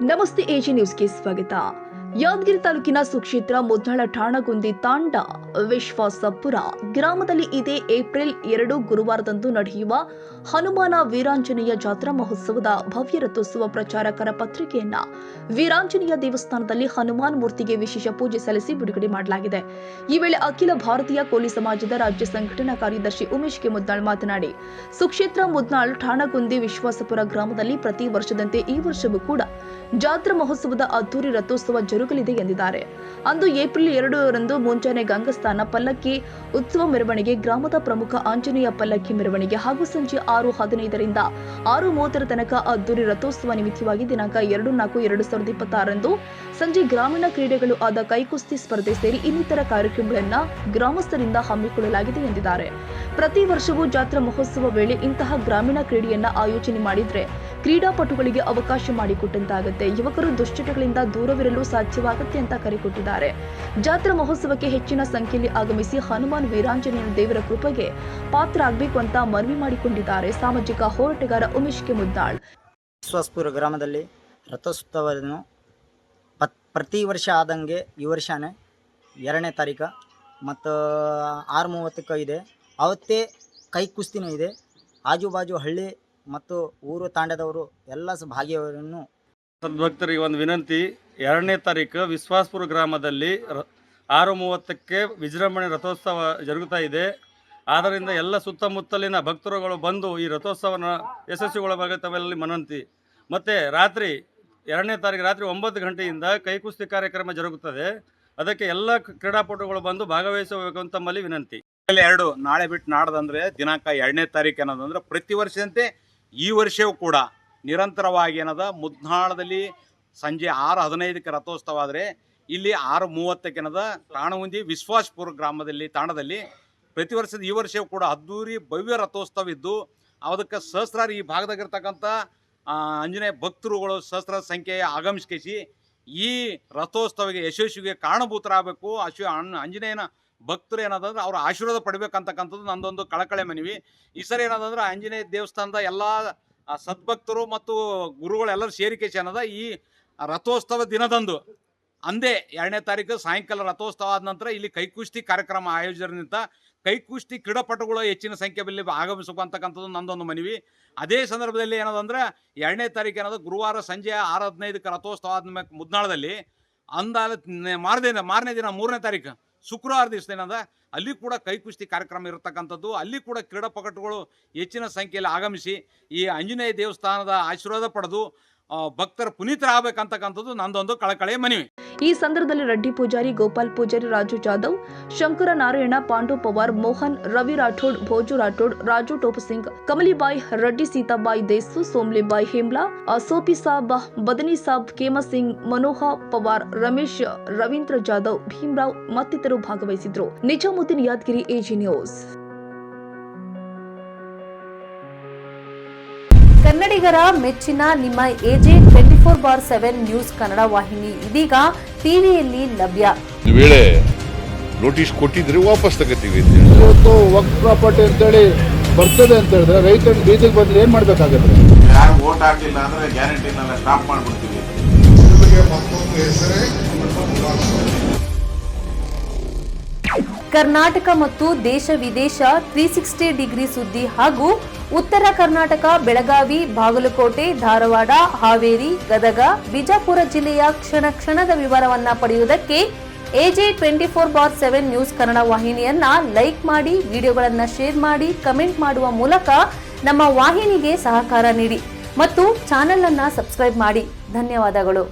ನಮಸ್ತೆ ಎಜಿ ನ್ಯೂಸ್ಗೆ ಸ್ವಾಗತ. ಯಾದಗಿರಿ ತಾಲೂಕಿನ ಸುಕ್ಷೇತ್ರ ಮುದ್ನಾಳ ಠಾಣಗುಂದಿ ತಾಂಡ ವಿಶ್ವಾಸಪುರ ಗ್ರಾಮದಲ್ಲಿ ಇದೇ ಏಪ್ರಿಲ್ 2 ಗುರುವಾರದಂದು ನಡೆಯುವ ಹನುಮಾನ ವೀರಾಂಜನೇಯ ಜಾತ್ರಾ ಮಹೋತ್ಸವದ ಭವ್ಯ ರಥೋತ್ಸವ ಪ್ರಚಾರ ಕರಪತ್ರಿಕೆಯನ್ನ ವೀರಾಂಜನೇಯ ದೇವಸ್ಥಾನದಲ್ಲಿ ಹನುಮಾನ್ ಮೂರ್ತಿಗೆ ವಿಶೇಷ ಪೂಜೆ ಸಲ್ಲಿಸಿ ಬಿಡುಗಡೆ ಮಾಡಲಾಗಿದೆ. ಈ ವೇಳೆ ಅಖಿಲ ಭಾರತೀಯ ಕೋಲಿ ಸಮಾಜದ ರಾಜ್ಯ ಸಂಘಟನಾ ಕಾರ್ಯದರ್ಶಿ ಉಮೇಶ್ ಕೆ ಮುದ್ನಾಳ್ ಮಾತನಾಡಿ, ಸುಕ್ಷೇತ್ರ ಮುದ್ನಾಳ್ ಠಾಣಗುಂದಿ ವಿಶ್ವಾಸಪುರ ಗ್ರಾಮದಲ್ಲಿ ಪ್ರತಿ ವರ್ಷದಂತೆ ಈ ವರ್ಷವೂ ಕೂಡ ಜಾತ್ರಾ ಮಹೋತ್ಸವದ ಅದ್ದೂರಿ ರಥೋತ್ಸವ ಜರುಗಲಿದೆ ಎಂದಿದ್ದಾರೆ. ಅಂದು ಏಪ್ರಿಲ್ 2ರಂದು ಮುಂಜಾನೆ ಗಂಗಸ್ಥಾನ ಪಲ್ಲಕ್ಕಿ ಉತ್ಸವ ಮೆರವಣಿಗೆ, ಗ್ರಾಮದ ಪ್ರಮುಖ ಆಂಜನೇಯ ಪಲ್ಲಕ್ಕಿ ಮೆರವಣಿಗೆ ಹಾಗೂ ಸಂಜೆ 6:15ರಿಂದ 6:30 ತನಕ ಅದ್ದೂರಿ ರಥೋತ್ಸವ ನಿಮಿತ್ತವಾಗಿ ದಿನಾಂಕ 2/4/2026ರಂದು ಸಂಜೆ ಗ್ರಾಮೀಣ ಕ್ರೀಡೆಗಳು ಆದ ಕೈಕುಸ್ತಿ ಸ್ಪರ್ಧೆ ಸೇರಿ ಇನ್ನಿತರ ಕಾರ್ಯಕ್ರಮಗಳನ್ನು ಗ್ರಾಮಸ್ಥರಿಂದ ಹಮ್ಮಿಕೊಳ್ಳಲಾಗಿದೆ ಎಂದಿದ್ದಾರೆ. ಪ್ರತಿ ವರ್ಷವೂ ಜಾತ್ರಾ ಮಹೋತ್ಸವ ವೇಳೆ ಇಂತಹ ಗ್ರಾಮೀಣ ಕ್ರೀಡೆಯನ್ನ ಆಯೋಜನೆ ಮಾಡಿದ್ರೆ ಕ್ರೀಡಾಪಟುಗಳಿಗೆ ಅವಕಾಶ ಮಾಡಿಕೊಟ್ಟಂತಾಗುತ್ತೆ, ಯುವಕರು ದುಶ್ಚಟಗಳಿಂದ ದೂರವಿರಲು ಸಾಧ್ಯವಾಗುತ್ತೆ ಅಂತ ಕರೆ ಕೊಟ್ಟಿದ್ದಾರೆ. ಜಾತ್ರಾ ಮಹೋತ್ಸವಕ್ಕೆ ಹೆಚ್ಚಿನ ಸಂಖ್ಯೆಯಲ್ಲಿ ಆಗಮಿಸಿ ಹನುಮಾನ್ ವೀರಾಂಜನೇಯ ದೇವರ ಕೃಪೆಗೆ ಪಾತ್ರ ಆಗಬೇಕು ಅಂತ ಮನವಿ ಮಾಡಿಕೊಂಡಿದ್ದಾರೆ. ಸಾಮಾಜಿಕ ಹೋರಾಟಗಾರ ಉಮೇಶ್ ಕೆ ಮುದ್ನಾಳ್. ವಿಶ್ವಾಸಪುರ ಗ್ರಾಮದಲ್ಲಿ ರಥೋತ್ಸವವನ್ನು ಪ್ರತಿ ವರ್ಷ ಆದಂಗೆ ಈ ವರ್ಷನೇ 2ನೇ ತಾರೀಕು ಮತ್ತು 6:30 ಇದೆ. ಅವತ್ತೇ ಕೈ ಕುಸ್ತಿನೂ ಇದೆ. ಆಜುಬಾಜು ಹಳ್ಳಿ ಮತ್ತು ಊರು ತಾಂಡದವರು ಎಲ್ಲ ಭಾಗಿಯವರನ್ನು ಸದ್ಭಕ್ತರಿಗೆ ಒಂದು ವಿನಂತಿ. 2ನೇ ತಾರೀಕು ವಿಶ್ವಾಸಪುರ ಗ್ರಾಮದಲ್ಲಿ 6:30ಕ್ಕೆ ವಿಜೃಂಭಣೆ ರಥೋತ್ಸವ ಜರುಗುತ್ತಾ ಇದೆ. ಆದ್ದರಿಂದ ಎಲ್ಲ ಸುತ್ತಮುತ್ತಲಿನ ಭಕ್ತರುಗಳು ಬಂದು ಈ ರಥೋತ್ಸವನ ಯಶಸ್ವಿಗೊಳ್ಳಬೇಕು ತಮ್ಮಲ್ಲಿ ಮನಂತಿ. ಮತ್ತು ರಾತ್ರಿ 2ನೇ ತಾರೀಕು ರಾತ್ರಿ 9 ಗಂಟೆಯಿಂದ ಕೈಕುಸ್ತಿ ಕಾರ್ಯಕ್ರಮ ಜರುಗುತ್ತದೆ. ಅದಕ್ಕೆ ಎಲ್ಲ ಕ್ರೀಡಾಪಟುಗಳು ಬಂದು ಭಾಗವಹಿಸಬೇಕು ಅಂತ ತಮ್ಮಲ್ಲಿ ವಿನಂತಿ. 2 ನಾಳೆ ಬಿಟ್ಟು ನಾಡ್ದಂದ್ರೆ ದಿನಾಂಕ 2ನೇ ತಾರೀಕು ಅನ್ನೋದಂದ್ರೆ ಪ್ರತಿ ವರ್ಷದಂತೆ ಈ ವರ್ಷವೂ ಕೂಡ ನಿರಂತರವಾಗಿ ಏನದ ಮುದ್ನಾಳದಲ್ಲಿ ಸಂಜೆ 6:15ಕ್ಕೆ ರಥೋತ್ಸವ ಆದರೆ ಇಲ್ಲಿ 6:30ಕ್ಕೆ ಏನದ ಠಾಣಗುಂದಿ ವಿಶ್ವಾಸಪುರ ಗ್ರಾಮದಲ್ಲಿ ತಾಂಡದಲ್ಲಿ ಪ್ರತಿ ವರ್ಷದ ಈ ವರ್ಷವೂ ಕೂಡ ಅದ್ದೂರಿ ಭವ್ಯ ರಥೋತ್ಸವ ಇದ್ದು ಅದಕ್ಕೆ ಸಹಸ್ರಾರು ಈ ಭಾಗದಾಗಿರ್ತಕ್ಕಂಥ ಆಂಜನೇಯ ಭಕ್ತರುಗಳು ಸಹಸ್ರ ಸಂಖ್ಯೆ ಆಗಮಿಸಿ ಈ ರಥೋತ್ಸವಕ್ಕೆ ಯಶಸ್ವಿಗೆ ಕಾರಣಭೂತರಾಗಬೇಕು. ಆಂಜನೇಯನ ಭಕ್ತರು ಏನದಂದ್ರೆ ಅವ್ರ ಆಶೀರ್ವಾದ ಪಡಿಬೇಕಂತಕ್ಕಂಥದ್ದು ನಂದೊಂದು ಕಳಕಳೆ ಮನವಿ. ಈ ಸರಿ ಏನದಂದ್ರೆ ಆಂಜನೇಯ ದೇವಸ್ಥಾನದ ಎಲ್ಲ ಸದ್ಭಕ್ತರು ಮತ್ತು ಗುರುಗಳೆಲ್ಲರೂ ಸೇರಿಕೆ ಏನದ ಈ ರಥೋತ್ಸವ ದಿನದಂದು ಅಂದೇ 2ನೇ ತಾರೀಕು ಸಾಯಂಕಾಲ ರಥೋತ್ಸವ ಆದ ನಂತರ ಇಲ್ಲಿ ಕೈಕುಸ್ತಿ ಕಾರ್ಯಕ್ರಮ ಆಯೋಜನೆಯಿಂದ ಕೈಕುಸ್ತಿ ಕ್ರೀಡಾಪಟುಗಳು ಹೆಚ್ಚಿನ ಸಂಖ್ಯೆಯಲ್ಲಿ ಆಗಮಿಸಬೇಕಂತಕ್ಕಂಥದ್ದು ನಂದೊಂದು ಮನವಿ. ಅದೇ ಸಂದರ್ಭದಲ್ಲಿ ಏನದಂದ್ರೆ 2ನೇ ತಾರೀಕು ಏನದ ಗುರುವಾರ ಸಂಜೆ 6:15ಕ್ಕೆ ರಥೋತ್ಸವ ಆದ್ಮೇಲೆ ಮುದ್ನಾಳದಲ್ಲಿ ಮಾರನೇ ದಿನ 3ನೇ ತಾರೀಕು ಶುಕ್ರವಾರ ದಿವಸ ಏನದ ಅಲ್ಲಿ ಕೂಡ ಕೈಕುಸ್ತಿ ಕಾರ್ಯಕ್ರಮ ಇರತಕ್ಕಂಥದ್ದು. ಅಲ್ಲಿ ಕೂಡ ಕ್ರೀಡಾಪಟುಗಳು ಹೆಚ್ಚಿನ ಸಂಖ್ಯೆಯಲ್ಲಿ ಆಗಮಿಸಿ ಈ ಆಂಜನೇಯ ದೇವಸ್ಥಾನದ ಆಶೀರ್ವಾದ ಪಡೆದು ಭಕ್ತರ ಪುನೀತರಾಗಬೇಕಂತಕ್ಕಂಥದ್ದು ನಂದೊಂದು ಕಳಕಳೆ ಮನವಿ. ಈ ಸಂದರ್ಭದಲ್ಲಿ ರೆಡ್ಡಿ ಪೂಜಾರಿ, ಗೋಪಾಲ್ ಪೂಜಾರಿ, ರಾಜು ಜಾಧವ್, ಶಂಕರ ನಾರಾಯಣ, ಪಾಂಡು ಪವಾರ್, ಮೋಹನ್, ರವಿ ರಾಠೋಡ್, ಭೋಜು ರಾಠೋಡ್, ರಾಜು ಟೋಪಸಿಂಗ್, ಕಮಲಿಬಾಯಿ, ರೆಡ್ಡಿ ಸೀತಾಬಾಯಿ ದೇಸು, ಸೋಮ್ಲಿಬಾಯಿ ಹೇಮ್ಲಾ, ಸೋಪಿ ಸಾಬ್, ಬದನಿ ಸಾಬ್, ಕೇಮ ಸಿಂಗ್, ಮನೋಹ ಪವಾರ್, ರಮೇಶ್, ರವೀಂದ್ರ ಜಾಧವ್, ಭೀಮರಾವ್ ಮತ್ತಿತರರು ಭಾಗವಹಿಸಿದ್ರು. Nizamuddin, Yadgiri, AG news. ಕನ್ನಡಿಗರ ಮೆಚ್ಚಿನ ನಿಮ್ಮ ಎಜೆ 24/7 ನ್ಯೂಸ್ ಕನ್ನಡ ವಾಹಿನಿ ಇದೀಗ ಟಿವಿಯಲ್ಲಿ ಲಭ್ಯ. ಒಂದು ವೇಳೆ ನೋಟಿಸ್ ಕೊಟ್ಟಿದ್ರೆ ವಾಪಸ್ ತಗೋತೀವಿ. ಇವತ್ತು ವಕ್ಫ್ ಪ್ರಾಪರ್ಟಿ ಅಂತೇಳಿ ಬರ್ತದೆ ಅಂತ ಹೇಳಿದ್ರೆ ರೈತರು ಬೀದಿಗೆ ಬಂದ್ರೆ ಏನ್ ಮಾಡ್ಬೇಕಾಗತ್ತೆ? ಯಾರು ವೋಟ್ ಹಾಕಿಲ್ಲ ಅಂದ್ರೆ ಗ್ಯಾರಂಟಿನೆಲ್ಲ ಸ್ಟಾಪ್ ಮಾಡ್ಬಿಡ್ತೀವಿ. ಕರ್ನಾಟಕ ಮತ್ತು ದೇಶ ವಿದೇಶ 360 ಡಿಗ್ರಿ ಸುದ್ದಿ ಹಾಗೂ ಉತ್ತರ ಕರ್ನಾಟಕ, ಬೆಳಗಾವಿ, ಬಾಗಲಕೋಟೆ, ಧಾರವಾಡ, ಹಾವೇರಿ, ಗದಗ, ಬಿಜಾಪುರ ಜಿಲ್ಲೆಯ ಕ್ಷಣ ಕ್ಷಣದ ವಿವರವನ್ನ ಪಡೆಯುವುದಕ್ಕೆ ಎಜೆ 24/7 ನ್ಯೂಸ್ ಕನ್ನಡ ವಾಹಿನಿಯನ್ನ ಲೈಕ್ ಮಾಡಿ, ವಿಡಿಯೋಗಳನ್ನ ಶೇರ್ ಮಾಡಿ, ಕಮೆಂಟ್ ಮಾಡುವ ಮೂಲಕ ನಮ್ಮ ವಾಹಿನಿಗೆ ಸಹಕಾರ ನೀಡಿ ಮತ್ತು ಚಾನೆಲ್ ಅನ್ನ ಸಬ್ಸ್ಕ್ರೈಬ್ ಮಾಡಿ. ಧನ್ಯವಾದಗಳು.